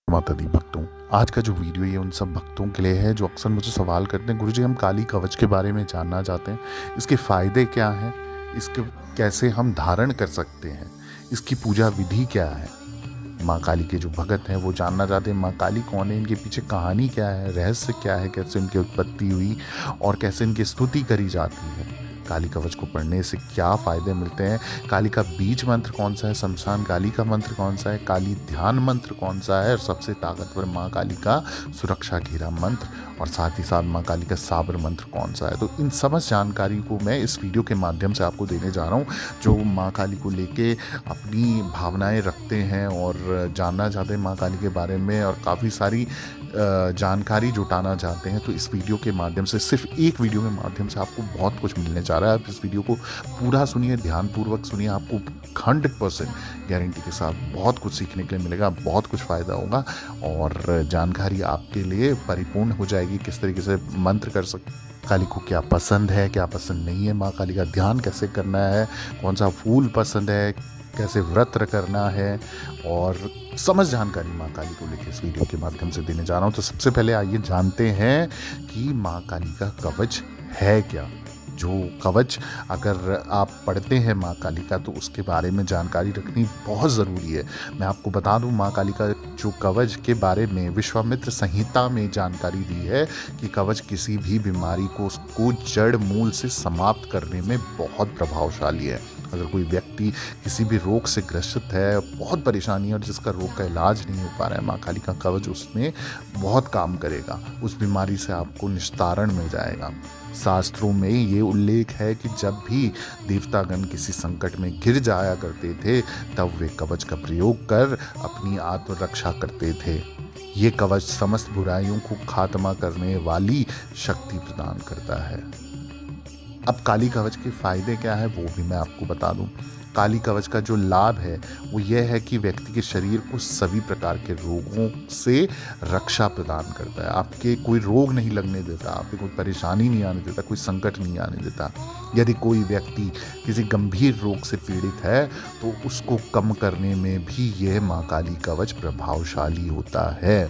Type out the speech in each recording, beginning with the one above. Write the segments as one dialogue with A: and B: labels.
A: माता दी भक्तों, आज का जो वीडियो ये उन सब भक्तों के लिए है जो अक्सर मुझे सवाल करते हैं, गुरुजी हम काली कवच के बारे में जानना चाहते हैं। इसके फ़ायदे क्या हैं? इसके कैसे हम धारण कर सकते हैं? इसकी पूजा विधि क्या है? माँ काली के जो भगत हैं वो जानना चाहते हैं माँ काली कौन है, इनके पीछे कहानी क्या है, रहस्य क्या है, कैसे इनकी उत्पत्ति हुई और कैसे इनकी स्तुति करी जाती है। काली कवच को पढ़ने से क्या फ़ायदे मिलते हैं, काली का बीज मंत्र कौन सा है, शमशान काली का मंत्र कौन सा है, काली ध्यान मंत्र कौन सा है और सबसे ताकतवर माँ काली का सुरक्षा घेरा मंत्र और साथ ही साथ माँ काली का साबर मंत्र कौन सा है। तो इन समस्त जानकारी को मैं इस वीडियो के माध्यम से आपको देने जा रहा हूँ। जो माँ काली को लेके अपनी भावनाएं रखते हैं और जानना चाहते हैं माँ काली के बारे में और काफ़ी सारी जानकारी जुटाना चाहते हैं, तो इस वीडियो के माध्यम से, सिर्फ एक वीडियो के माध्यम से आपको बहुत कुछ मिलने जा रहा है। आप इस वीडियो को पूरा सुनिए, ध्यानपूर्वक सुनिए, आपको 100% गारंटी के साथ बहुत कुछ सीखने के लिए मिलेगा, बहुत कुछ फ़ायदा होगा और जानकारी आपके लिए परिपूर्ण हो जाएगी। किस तरीके से मंत्र कर सकते, काली को क्या पसंद है, क्या पसंद नहीं है, माँ काली का ध्यान कैसे करना है, कौन सा फूल पसंद है, कैसे व्रत करना है और समझ जानकारी माँ काली को लेकर इस वीडियो के माध्यम से देने जा रहा हूँ। तो सबसे पहले आइए जानते हैं कि माँ काली का कवच है क्या। जो कवच अगर आप पढ़ते हैं माँ काली का तो उसके बारे में जानकारी रखनी बहुत ज़रूरी है। मैं आपको बता दूं माँ काली का जो कवच के बारे में विश्वामित्र संहिता में जानकारी दी है कि कवच किसी भी बीमारी को उसको जड़ मूल से समाप्त करने में बहुत प्रभावशाली है। अगर कोई व्यक्ति किसी भी रोग से ग्रसित है, बहुत परेशानी है और जिसका रोग का इलाज नहीं हो पा रहा है, माँ काली का कवच उसमें बहुत काम करेगा, उस बीमारी से आपको निस्तारण मिल जाएगा। शास्त्रों में ये उल्लेख है कि जब भी देवतागण किसी संकट में घिर जाया करते थे तब वे कवच का प्रयोग कर अपनी आत्मरक्षा करते थे। ये कवच समस्त बुराइयों को खात्मा करने वाली शक्ति प्रदान करता है। अब काली कवच के फ़ायदे क्या है वो भी मैं आपको बता दूं। काली कवच का जो लाभ है वो यह है कि व्यक्ति के शरीर को सभी प्रकार के रोगों से रक्षा प्रदान करता है। आपके कोई रोग नहीं लगने देता, आपके कोई परेशानी नहीं आने देता, कोई संकट नहीं आने देता। यदि कोई व्यक्ति किसी गंभीर रोग से पीड़ित है तो उसको कम करने में भी यह माँ काली कवच प्रभावशाली होता है।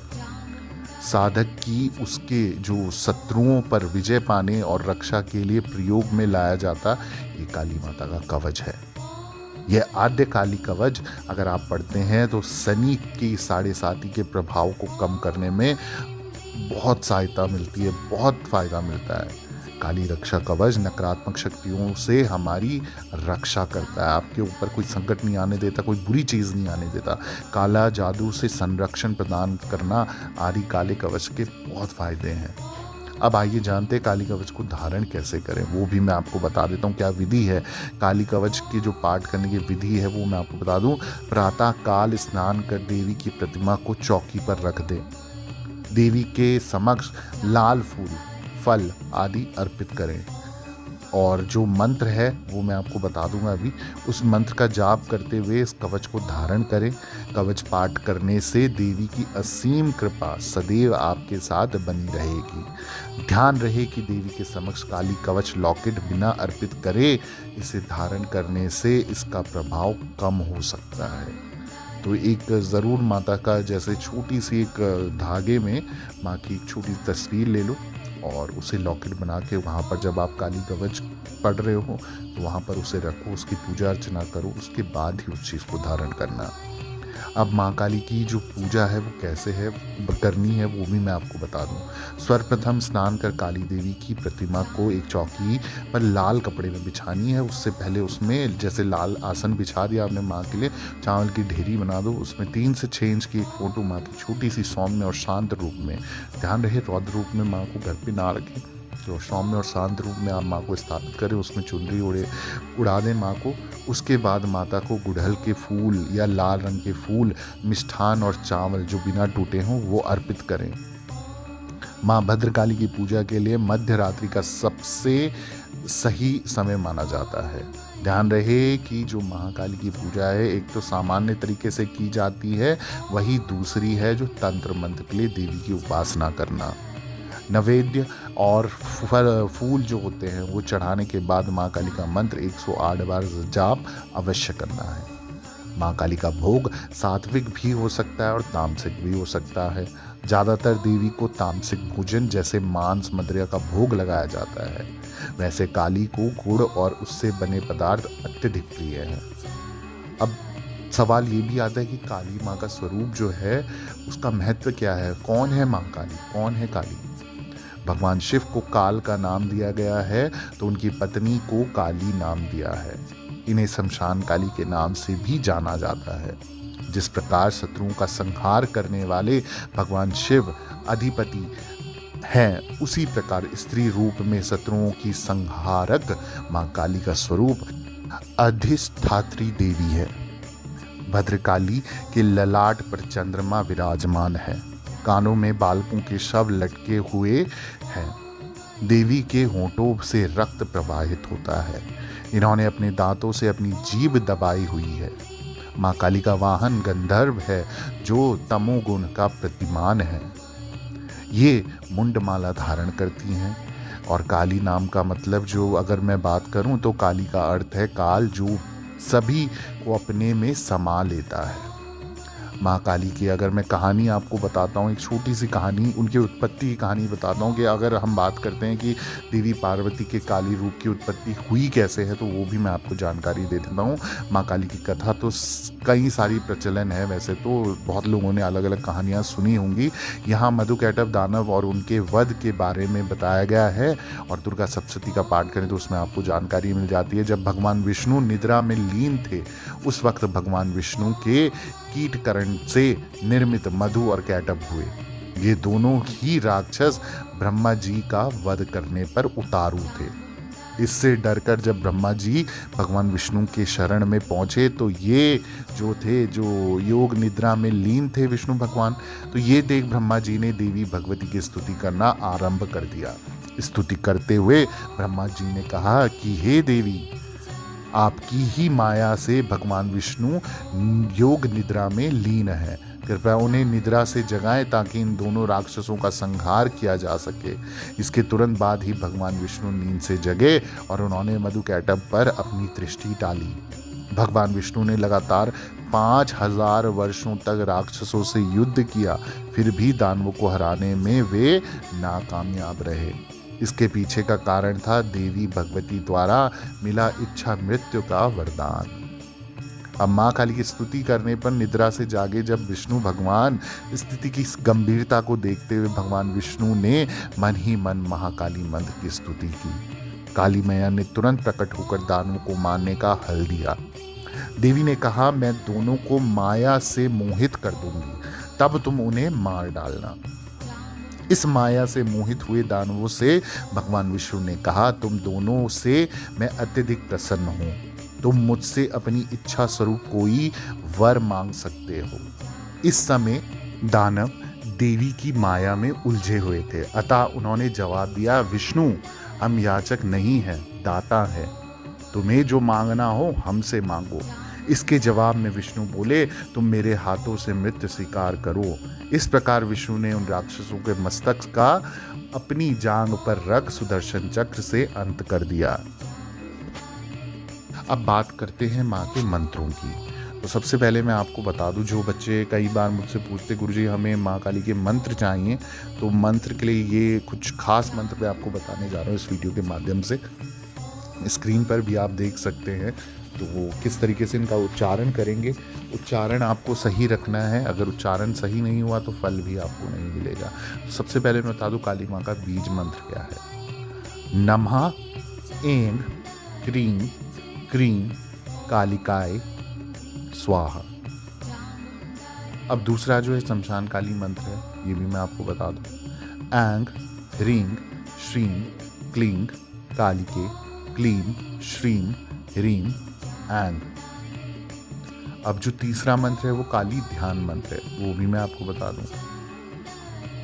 A: साधक की उसके जो शत्रुओं पर विजय पाने और रक्षा के लिए प्रयोग में लाया जाता ये काली माता का कवच है। यह आद्य काली कवच अगर आप पढ़ते हैं तो शनि की 7.5 के प्रभाव को कम करने में बहुत सहायता मिलती है, बहुत फायदा मिलता है। काली रक्षा कवच नकारात्मक शक्तियों से हमारी रक्षा करता है, आपके ऊपर कोई संकट नहीं आने देता, कोई बुरी चीज़ नहीं आने देता। काला जादू से संरक्षण प्रदान करना आदि काले कवच के बहुत फायदे हैं। अब आइए जानते हैं काली कवच को धारण कैसे करें, वो भी मैं आपको बता देता हूँ क्या विधि है। काली कवच की जो पाठ करने की विधि है वो मैं आपको बता दूँ। प्रातः काल स्नान कर देवी की प्रतिमा को चौकी पर रख दें। देवी के समक्ष लाल फूल, फल आदि अर्पित करें और जो मंत्र है वो मैं आपको बता दूंगा अभी। उस मंत्र का जाप करते हुए इस कवच को धारण करें। कवच पाठ करने से देवी की असीम कृपा सदैव आपके साथ बनी रहेगी। ध्यान रहे कि देवी के समक्ष काली कवच लॉकेट बिना अर्पित करे, इसे धारण करने से इसका प्रभाव कम हो सकता है। तो एक ज़रूर माता का जैसे छोटी सी एक धागे में माँ की एक छोटी तस्वीर ले लो और उसे लॉकेट बना के वहाँ पर जब आप काली कवच पढ़ रहे हो तो वहाँ पर उसे रखो, उसकी पूजा अर्चना करो, उसके बाद ही उस चीज़ को धारण करना। अब माँ काली की जो पूजा है वो कैसे है करनी है वो भी मैं आपको बता दूँ। सर्वप्रथम स्नान कर काली देवी की प्रतिमा को एक चौकी पर लाल कपड़े में बिछानी है। उससे पहले उसमें जैसे लाल आसन बिछा दिया आपने माँ के लिए, चावल की ढेरी बना दो, उसमें 3 से 6 इंच की एक फोटो माँ की छोटी सी सौम्य और शांत रूप में। ध्यान रहे रौद्र रूप में माँ को घर पर ना रखें, तो सौम्य और शांत रूप में आप माँ को स्थापित करें, उसमें चुनरी उड़ा दें माँ को। उसके बाद माता को गुड़हल के फूल या लाल रंग के फूल, मिष्ठान और चावल जो बिना टूटे हों वो अर्पित करें। माँ भद्रकाली की पूजा के लिए मध्य रात्रि का सबसे सही समय माना जाता है। ध्यान रहे कि जो महाकाली की पूजा है एक तो सामान्य तरीके से की जाती है, वही दूसरी है जो तंत्र मंत्र के लिए देवी की उपासना करना। नैवेद्य और फूल जो होते हैं वो चढ़ाने के बाद माँ काली का मंत्र 108 बार जाप अवश्य करना है। माँ काली का भोग सात्विक भी हो सकता है और तामसिक भी हो सकता है। ज़्यादातर देवी को तामसिक भोजन जैसे मांस मदिरा का भोग लगाया जाता है, वैसे काली को गुड़ और उससे बने पदार्थ अत्यधिक प्रिय हैं। अब सवाल ये भी आता है कि काली माँ का स्वरूप जो है उसका महत्व क्या है, कौन है माँ काली, कौन है काली। भगवान शिव को काल का नाम दिया गया है तो उनकी पत्नी को काली नाम दिया है। इन्हें शमशान काली के नाम से भी जाना जाता है। जिस प्रकार शत्रुओं का संहार करने वाले भगवान शिव अधिपति हैं, उसी प्रकार स्त्री रूप में शत्रुओं की संहारक मां काली का स्वरूप अधिष्ठात्री देवी है। भद्रकाली के ललाट पर चंद्रमा विराजमान है, कानों में बालकों के शव लटके हुए हैं। देवी के होंठों से रक्त प्रवाहित होता है। इन्होंने अपने दांतों से अपनी जीभ दबाई हुई है। माँ काली का वाहन गंधर्व है जो तमोगुण का प्रतिमान है। ये मुंडमाला धारण करती हैं और काली नाम का मतलब जो अगर मैं बात करूं तो काली का अर्थ है काल, जो सभी को अपने में समा लेता है। माँ काली की अगर मैं कहानी आपको बताता हूँ, एक छोटी सी कहानी, उनकी उत्पत्ति की कहानी बताता हूँ कि अगर हम बात करते हैं कि देवी पार्वती के काली रूप की उत्पत्ति हुई कैसे है, तो वो भी मैं आपको जानकारी दे देता हूँ। माँ काली की कथा तो कई सारी प्रचलन है, वैसे तो बहुत लोगों ने अलग अलग कहानियाँ सुनी होंगी। यहाँ मधुकैटभ दानव और उनके वध के बारे में बताया गया है और दुर्गा सप्तशती का पाठ करें तो उसमें आपको जानकारी मिल जाती है। जब भगवान विष्णु निद्रा में लीन थे, उस वक्त भगवान विष्णु के कीटकर्ण से निर्मित मधु और कैटभ हुए। ये दोनों ही राक्षस ब्रह्मा जी का वध करने पर उतारू थे। इससे डरकर जब ब्रह्मा जी भगवान विष्णु के शरण में पहुंचे तो ये जो योग निद्रा में लीन थे विष्णु भगवान, तो ये देख ब्रह्मा जी ने देवी भगवती की स्तुति करना आरंभ कर दिया। स्तुति करते हुए ब्रह्मा जी ने कहा कि हे देवी, आपकी ही माया से भगवान विष्णु योग निद्रा में लीन है, कृपया उन्हें निद्रा से जगाएं ताकि इन दोनों राक्षसों का संहार किया जा सके। इसके तुरंत बाद ही भगवान विष्णु नींद से जगे और उन्होंने मधुकैटभ पर अपनी दृष्टि डाली। भगवान विष्णु ने लगातार 5000 वर्षों तक राक्षसों से युद्ध किया, फिर भी दानवों को हराने में वे नाकामयाब रहे। इसके पीछे का कारण था देवी भगवती द्वारा मिला इच्छा मृत्यु का वरदान। अब माँ काली की स्तुति करने पर निद्रा से जागे जब विष्णु भगवान, स्थिति की गंभीरता को देखते हुए भगवान विष्णु ने मन ही मन महाकाली मंत्र की स्तुति की। काली मैया ने तुरंत प्रकट होकर दानवों को मारने का हल दिया। देवी ने कहा, मैं दोनों को माया से मोहित कर दूंगी, तब तुम उन्हें मार डालना। इस माया से मोहित हुए दानवों से भगवान विष्णु ने कहा, तुम दोनों से मैं अत्यधिक प्रसन्न हूँ। तुम मुझसे अपनी इच्छा स्वरूप कोई वर मांग सकते हो। इस समय दानव देवी की माया में उलझे हुए थे, अतः उन्होंने जवाब दिया, विष्णु, हम याचक नहीं हैं, दाता हैं। तुम्हें जो मांगना हो हमसे मांगो। इसके जवाब में विष्णु बोले, तुम मेरे हाथों से मृत्यु स्वीकार करो। इस प्रकार विष्णु ने उन राक्षसों के मस्तक का अपनी जांग पर रख सुदर्शन चक्र से अंत कर दिया। अब बात करते हैं माँ के मंत्रों की। तो सबसे पहले मैं आपको बता दूं, जो बच्चे कई बार मुझसे पूछते, गुरुजी हमें माँ काली के मंत्र चाहिए, तो मंत्र के लिए ये कुछ खास मंत्र मैं आपको बताने जा रहा हूँ इस वीडियो के माध्यम से। स्क्रीन पर भी आप देख सकते हैं, तो वो किस तरीके से इनका उच्चारण करेंगे। उच्चारण आपको सही रखना है, अगर उच्चारण सही नहीं हुआ तो फल भी आपको नहीं मिलेगा। तो सबसे पहले मैं बता दूं काली माँ का बीज मंत्र क्या है। नमः ऐं क्रीं क्रीं कालिकाय स्वाहा। अब दूसरा जो है शमशान काली मंत्र है, ये भी मैं आपको बता दूं। ऐं ह्रीं श्रीं क्लीं कालिके क्लीं श्रीं ह्रीं ऐं। अब जो तीसरा मंत्र है वो काली ध्यान मंत्र है, वो भी मैं आपको बता दूं।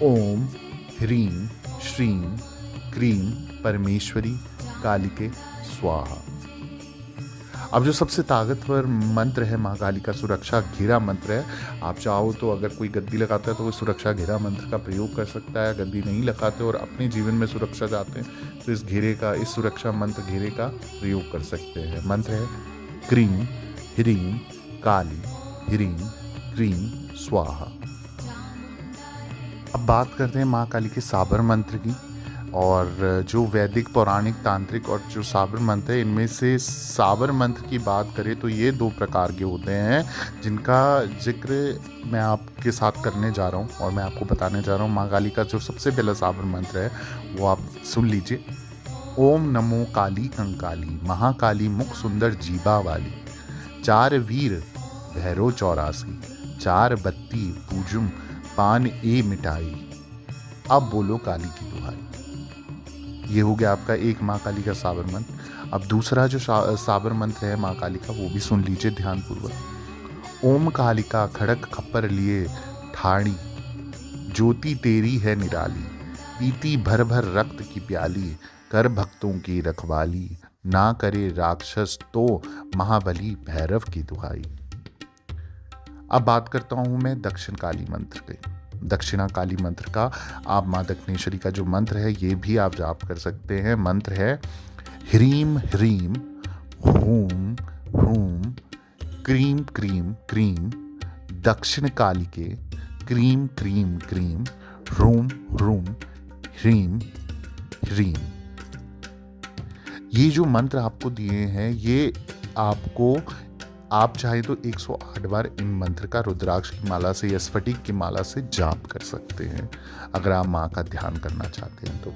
A: ओम ह्रीं श्रीं क्रीं परमेश्वरी कालिके स्वाहा। अब जो सबसे ताकतवर मंत्र है माँ काली का सुरक्षा घेरा मंत्र है। आप चाहो तो अगर कोई गद्दी लगाता है तो वो सुरक्षा घेरा मंत्र का प्रयोग कर सकता है। गद्दी नहीं लगाते और अपने जीवन में सुरक्षा चाहते हैं तो इस सुरक्षा मंत्र घेरे का प्रयोग कर सकते हैं। मंत्र है क्रीं ह्रीं काली, ह्रीं, क्रीं, स्वाहा। अब बात करते हैं माँ काली के साबर मंत्र की। और जो वैदिक, पौराणिक, तांत्रिक और जो साबर मंत्र है, इनमें से साबर मंत्र की बात करें तो ये 2 प्रकार के होते हैं जिनका जिक्र मैं आपके साथ करने जा रहा हूँ और मैं आपको बताने जा रहा हूँ। माँ काली का जो सबसे पहला साबर मंत्र है वो आप सुन लीजिए। ओम नमो काली कंकाली, महाकाली मुख सुंदर जीबा वाली, 4 वीर भैरो 84, 4 बत्ती पूजुम पान ए मिठाई, अब बोलो काली की दुहाई। ये हो गया आपका एक माँ काली का साबर मंत्र। अब दूसरा जो साबर मंत्र है माँ काली का, वो भी सुन लीजिए ध्यानपूर्वक। ओम कालिका खड़क खप्पर लिए ठाड़ी, ज्योति तेरी है निराली, पीती भर भर रक्त की प्याली, कर भक्तों की रखवाली, ना करे राक्षस तो महाबली भैरव की दुहाई। अब बात करता हूं मैं दक्षिण काली मंत्र के। दक्षिणा काली मंत्र का आप माँ दक्षिणेश्वरी का जो मंत्र है ये भी आप जाप कर सकते हैं। मंत्र है ह्रीम ह्रीम हूम हूम क्रीम क्रीम क्रीम, दक्षिण काली के क्रीम क्रीम क्रीम, रूम रूम ह्रीम ह्रीम। ये जो मंत्र आपको दिए हैं ये आपको, आप चाहे तो 108 बार इन मंत्र का रुद्राक्ष की माला से या स्फटिक की माला से जाप कर सकते हैं अगर आप माँ का ध्यान करना चाहते हैं तो।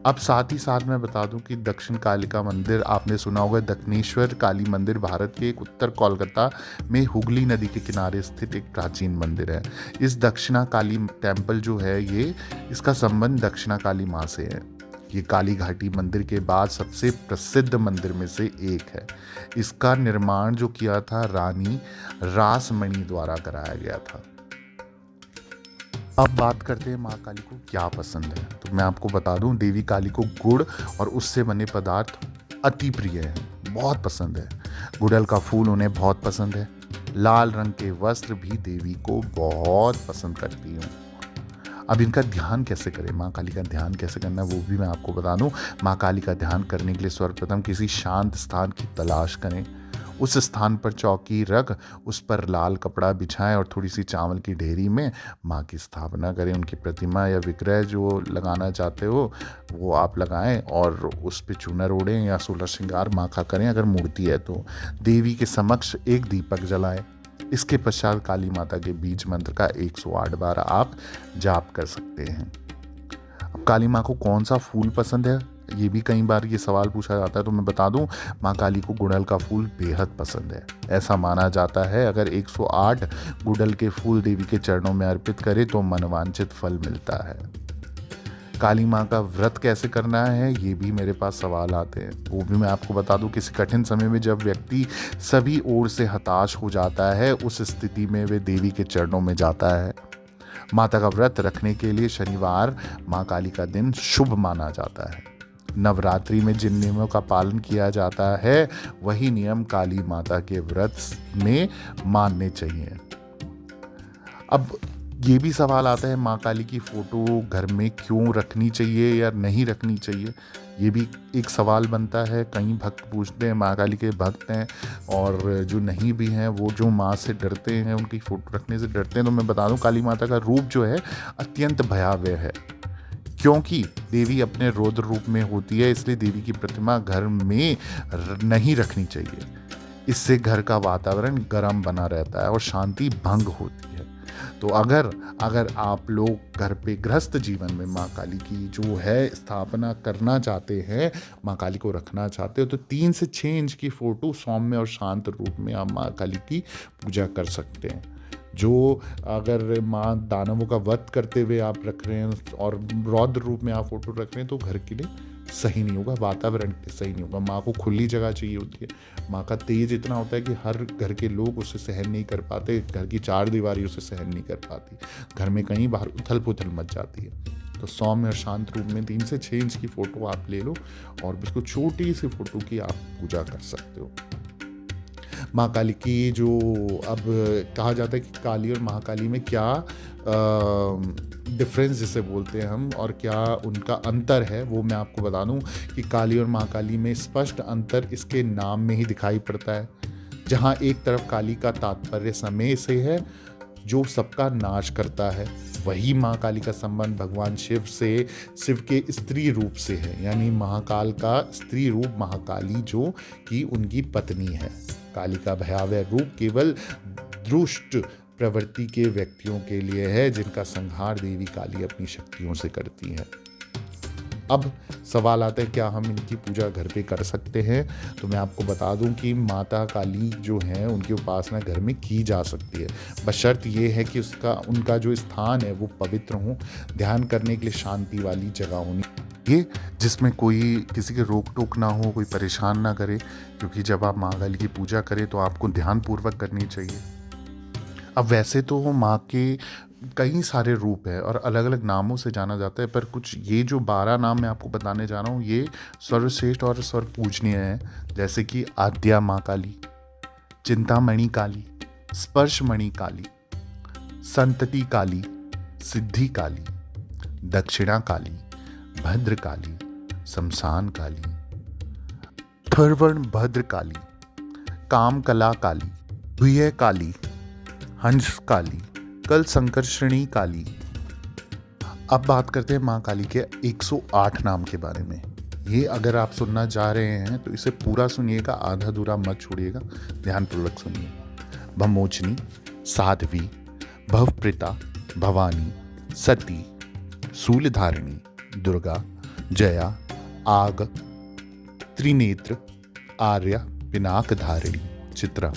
A: अब साथ ही साथ मैं बता दूं कि दक्षिण कालिका मंदिर आपने सुना होगा। दक्षिणेश्वर काली मंदिर भारत के एक उत्तर कोलकाता में हुगली नदी के किनारे स्थित एक प्राचीन मंदिर है। इस दक्षिणा काली टेम्पल जो है ये, इसका संबंध दक्षिणा काली माँ से है। ये काली घाटी मंदिर के बाद सबसे प्रसिद्ध मंदिर में से एक है। इसका निर्माण जो किया था रानी रासमणि द्वारा कराया गया था। अब बात करते हैं माँ काली को क्या पसंद है। तो मैं आपको बता दूं, देवी काली को गुड़ और उससे बने पदार्थ अति प्रिय हैं, बहुत पसंद है। गुड़हल का फूल उन्हें बहुत पसंद है। लाल रंग के वस्त्र भी देवी को बहुत पसंद करती हूँ। अब इनका ध्यान कैसे करें, माँ काली का ध्यान कैसे करना है वो भी मैं आपको बता दूं। माँ काली का ध्यान करने के लिए सर्वप्रथम किसी शांत स्थान की तलाश करें। उस स्थान पर चौकी रख उस पर लाल कपड़ा बिछाएं और थोड़ी सी चावल की ढेरी में माँ की स्थापना करें। उनकी प्रतिमा या विग्रह जो लगाना चाहते हो वो आप लगाएं और उस पर चूनर ओढ़ें या 16 श्रृंगार माँ का करें। अगर मूर्ति है तो देवी के समक्ष एक दीपक जलाएं। इसके पश्चात काली माता के बीज मंत्र का 108 बार आप जाप कर सकते हैं। अब काली माँ को कौन सा फूल पसंद है, ये भी कई बार ये सवाल पूछा जाता है, तो मैं बता दूं माँ काली को गुड़हल का फूल बेहद पसंद है। ऐसा माना जाता है अगर 108 गुड़हल के फूल देवी के चरणों में अर्पित करे तो मनवांछित फल मिलता है। काली माँ का व्रत कैसे करना है ये भी मेरे पास सवाल आते हैं, वो भी मैं आपको बता दूं। किसी कठिन समय में जब व्यक्ति सभी ओर से हताश हो जाता है, उस स्थिति में वे देवी के चरणों में जाता है। माता का व्रत रखने के लिए शनिवार माँ काली का दिन शुभ माना जाता है। नवरात्रि में जिन नियमों का पालन किया जाता है वही नियम काली माता के व्रत में मानने चाहिए। अब ये भी सवाल आता है माँ काली की फोटो घर में क्यों रखनी चाहिए या नहीं रखनी चाहिए, ये भी एक सवाल बनता है। कई भक्त पूछते हैं, माँ काली के भक्त हैं और जो नहीं भी हैं वो जो माँ से डरते हैं, उनकी फ़ोटो रखने से डरते हैं। तो मैं बता दूं काली माता का रूप जो है अत्यंत भयावह है, क्योंकि देवी अपने रौद्र रूप में होती है, इसलिए देवी की प्रतिमा घर में नहीं रखनी चाहिए। इससे घर का वातावरण गर्म बना रहता है और शांति भंग होती है। तो अगर आप लोग घर पे गृहस्थ जीवन में माँ काली की जो है स्थापना करना चाहते हैं, माँ काली को रखना चाहते हो, तो 3 से 6 इंच की फोटो सौम्य और शांत रूप में आप माँ काली की पूजा कर सकते हैं। जो अगर माँ दानवों का वध करते हुए आप रख रहे हैं और रौद्र रूप में आप फोटो रख रहे हैं तो घर के लिए सही नहीं होगा, वातावरण के सही नहीं होगा। माँ को खुली जगह चाहिए होती है। माँ का तेज इतना होता है कि हर घर के लोग उसे सहन नहीं कर पाते, घर की 4 दीवारी उसे सहन नहीं कर पाती, घर में कहीं बाहर उथल पुथल मच जाती है। तो सौम्य और शांत रूप में 3 से 6 इंच की फ़ोटो आप ले लो और उसको छोटी सी फ़ोटो की आप पूजा कर सकते हो। माँ काली की जो अब कहा जाता है कि काली और महाकाली में क्या डिफरेंस जिसे बोलते हैं हम और क्या उनका अंतर है, वो मैं आपको बता दूं कि काली और महाकाली में स्पष्ट अंतर इसके नाम में ही दिखाई पड़ता है। जहाँ एक तरफ काली का तात्पर्य समय से है जो सबका नाश करता है, वही माँ काली का संबंध भगवान शिव से, शिव के स्त्री रूप से है, यानी महाकाल का स्त्री रूप महाकाली जो कि उनकी पत्नी है। काली का भयावह रूप केवल दुष्ट प्रवृत्ति के व्यक्तियों के लिए है जिनका संहार देवी काली अपनी शक्तियों से करती है। अब सवाल आता है क्या हम इनकी पूजा घर पे कर सकते हैं? तो मैं आपको बता दूं कि माता काली जो है उनकी उपासना घर में की जा सकती है, बशर्त ये है कि उनका जो स्थान है वो पवित्र हो, ध्यान करने के लिए शांति वाली जगह होनी ये जिसमें कोई किसी के रोक टोक ना हो, कोई परेशान ना करे, क्योंकि जब आप माँ काली की पूजा करें तो आपको ध्यानपूर्वक करनी चाहिए। अब वैसे तो माँ के कई सारे रूप है और अलग अलग नामों से जाना जाता है, पर कुछ ये जो 12 नाम मैं आपको बताने जा रहा हूँ ये सर्वश्रेष्ठ और सर्वपूजनीय है। जैसे कि आद्या माँ काली, चिंतामणि काली, स्पर्शमणि काली, संतति काली, सिद्धि काली, दक्षिणा काली, भद्र काली, शमशान काली, थर्वण भद्र काली, कामकला काली, भुय काली, हंस काली, कल संकर्षणी काली। अब बात करते हैं माँ काली के 108 नाम के बारे में। ये अगर आप सुनना चाह रहे हैं तो इसे पूरा सुनिएगा, आधा अधूरा मत छोड़िएगा, ध्यानपूर्वक सुनिए। भमोचनी, साध्वी, भवप्रीता, भवानी, सती, शूलधारिणी, दुर्गा, जया, आग, त्रिनेत्र, आर्या, पिनाकधारिणी, चित्रा,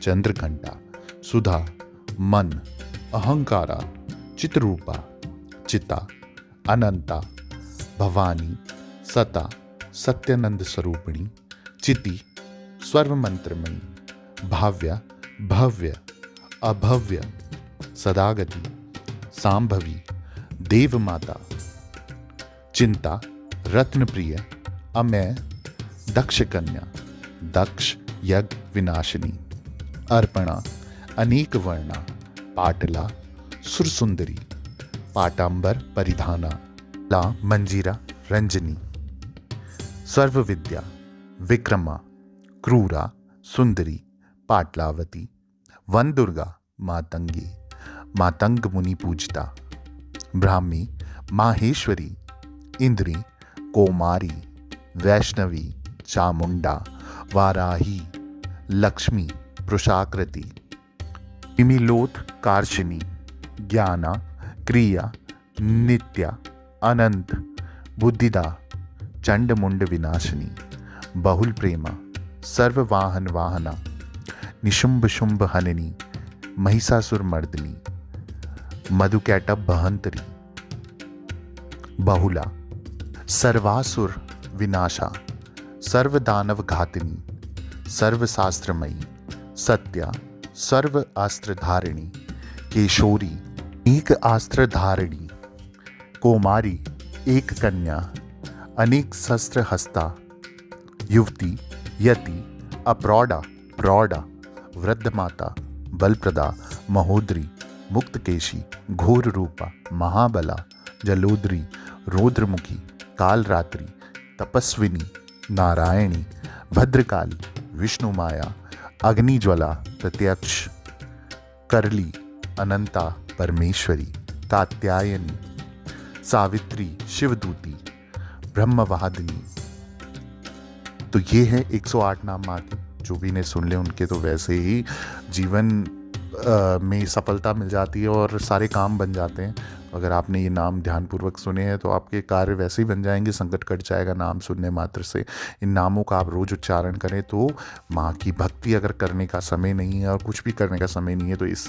A: चंद्रघंटा, सुधा, मन, अहंकारा, चित्ररूपा, चिता, अनंता, भवानी, सता, सत्यानंद स्वरूपिणी, चिति, सर्वमंत्रमयी, भाव्या, भव्य, अभव्य, सदागति, सांभवी, देवमाता, चिंता, रत्नप्रिय, अमेय, दक्ष कन्या, दक्ष यज्ञ विनाशिनी, अर्पणा, अनेक वर्णा, पाटला, सुरसुंदरी, पाटांबर परिधाना, ला मंजीरा रंजनी, सर्वविद्या, विक्रमा, क्रूरा, सुंदरी, पाटलावती, वन दुर्गा, मातंगी, मातंग मुनि पूजिता, ब्राह्मी, माहेश्वरी, इंद्री, कोमारी, वैष्णवी, चामुंडा, वाराही, लक्ष्मी, पुरुषाकृति, इमिलोथ कार्शिनी, ज्ञाना, क्रिया, नित्या, अनंत, बुद्धिदा, चंडमुंड विनाशिनी, बहुल प्रेमा, सर्ववाहन वाहना, निशुंभ शुंभ हननी, महिषासुर मर्दनी, मधुकैटभ बहंतरी, बहुला, सर्वासुर विनाशा, सर्वदानव घातिनी, सर्वशास्त्रमयी, सत्या, सर्व अस्त्रधारिणी, केशोरी, एक अस्त्रधारिणी, कोमारी, एक कन्या, अनेक शस्त्र हस्ता, युवती, यति, अप्रौढ़ा, प्रौढ़ा, वृद्ध माता, बलप्रदा, महोदरी, मुक्तकेशी, घोर रूपा, महाबला, जलोदरी, रौद्रमुखी, कालरात्रि, तपस्विनी, नारायणी, भद्रकाली, विष्णुमाया, अग्निज्वला, प्रत्यक्ष, करली, अनंता, परमेश्वरी, कात्यायनी, सावित्री, शिवदूती, ब्रह्मवादिनी। तो ये है 108 नाम माँ के, जो भी ने सुन ले उनके तो वैसे ही जीवन में सफलता मिल जाती है और सारे काम बन जाते हैं। अगर आपने ये नाम ध्यानपूर्वक सुने हैं तो आपके कार्य वैसे ही बन जाएंगे, संकट कट जाएगा नाम सुनने मात्र से। इन नामों का आप रोज़ उच्चारण करें तो माँ की भक्ति अगर करने का समय नहीं है और कुछ भी करने का समय नहीं है तो इस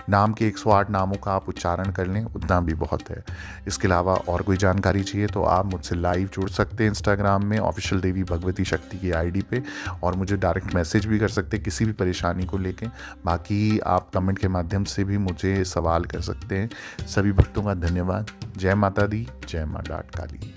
A: नाम के 108 नामों का आप उच्चारण कर लें, उतना भी बहुत है। इसके अलावा और कोई जानकारी चाहिए तो आप मुझसे लाइव जुड़ सकते हैं इंस्टाग्राम में ऑफिशियल देवी भगवती शक्ति की ID पे, और मुझे डायरेक्ट मैसेज भी कर सकते हैं किसी भी परेशानी को लेके। बाकी आप कमेंट के माध्यम से भी मुझे सवाल कर सकते हैं। सभी भक्तों का धन्यवाद। जय माता दी, जय माँ डाट काली।